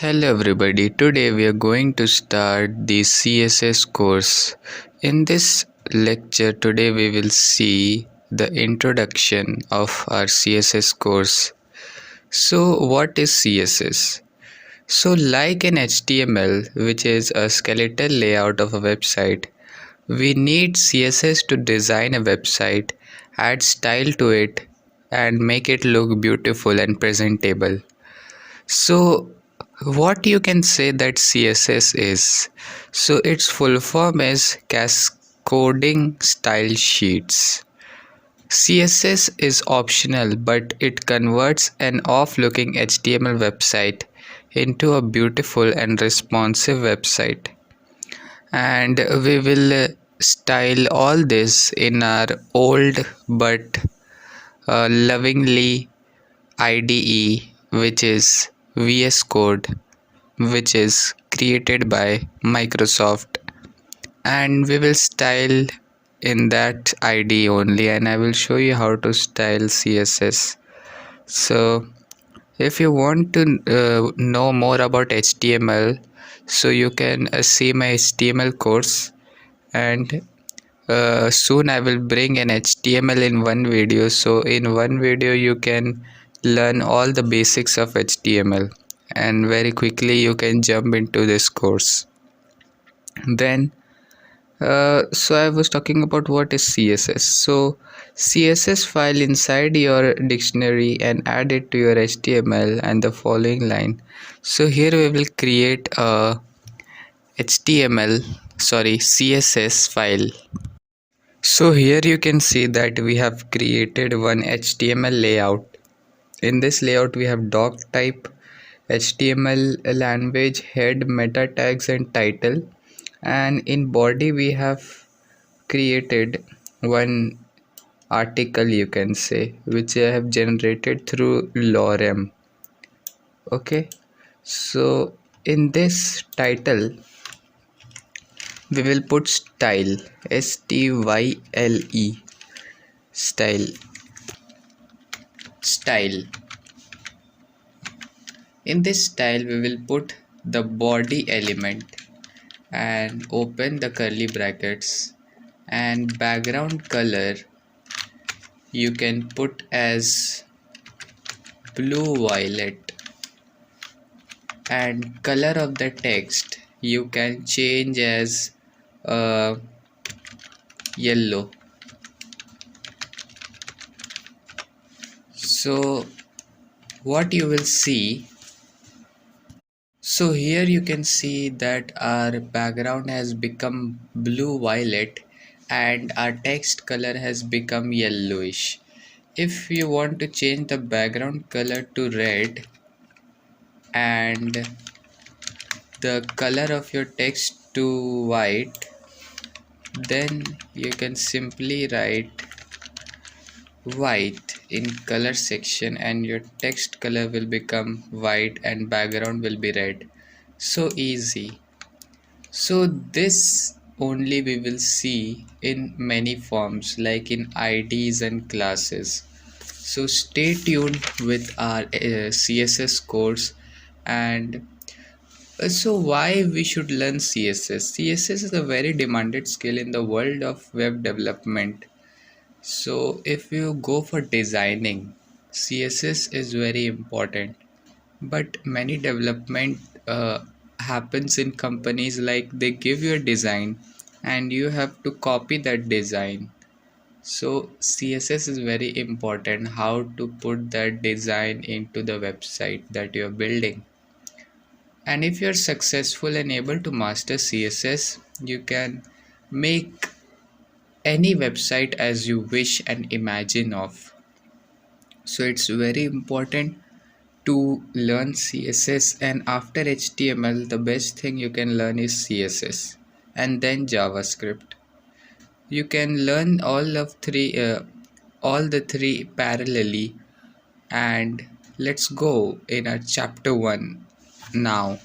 Hello everybody, today we are going to start the CSS course. In this lecture today we will see the introduction of our CSS course. So what is CSS? So like an HTML, which is a skeletal layout of a website, we need CSS to design a website, add style to it and make it look beautiful and presentable. So what you can say that CSS is? So its full form is Cascading Style Sheets. CSS is optional, but it converts an off-looking HTML website into a beautiful and responsive website. And we will style all this in our old but lovingly IDE, which is VS Code, which is created by Microsoft, and we will style in that ID only, and I will show you how to style CSS. So if you want to know more about HTML, so you can see my HTML course, and soon I will bring an HTML in one video. So in one video you can learn all the basics of HTML, and very quickly you can jump into this course. Then so I was talking about what is CSS. So CSS file inside your dictionary and add it to your HTML and the following line. So here we will create a CSS file. So here you can see that we have created one HTML layout. In this layout we have doc type, HTML language, head, meta tags and title, and in body we have created one article, you can say, which I have generated through lorem. Okay, so in this title we will put style, style, style. In this style we will put the body element and open the curly brackets, and background color you can put as blue violet, and color of the text you can change as yellow. So what you will see, so here you can see that our background has become blue violet and our text color has become yellowish. If you want to change the background color to red and the color of your text to white, then you can simply write white in color section and your text color will become white and background will be red. So easy. So this only we will see in many forms like in IDs and classes. So stay tuned with our CSS course. And so why we should learn CSS? CSS is a very demanded skill in the world of web development. So if you go for designing, CSS is very important. But many development happens in companies, like they give you a design and you have to copy that design. So CSS is very important, how to put that design into the website that you are building. And if you're successful and able to master CSS, you can make any website as you wish and imagine of. So it's very important to learn CSS, and after HTML the best thing you can learn is CSS and then JavaScript. You can learn all the three parallelly, and let's go in our chapter 1 now.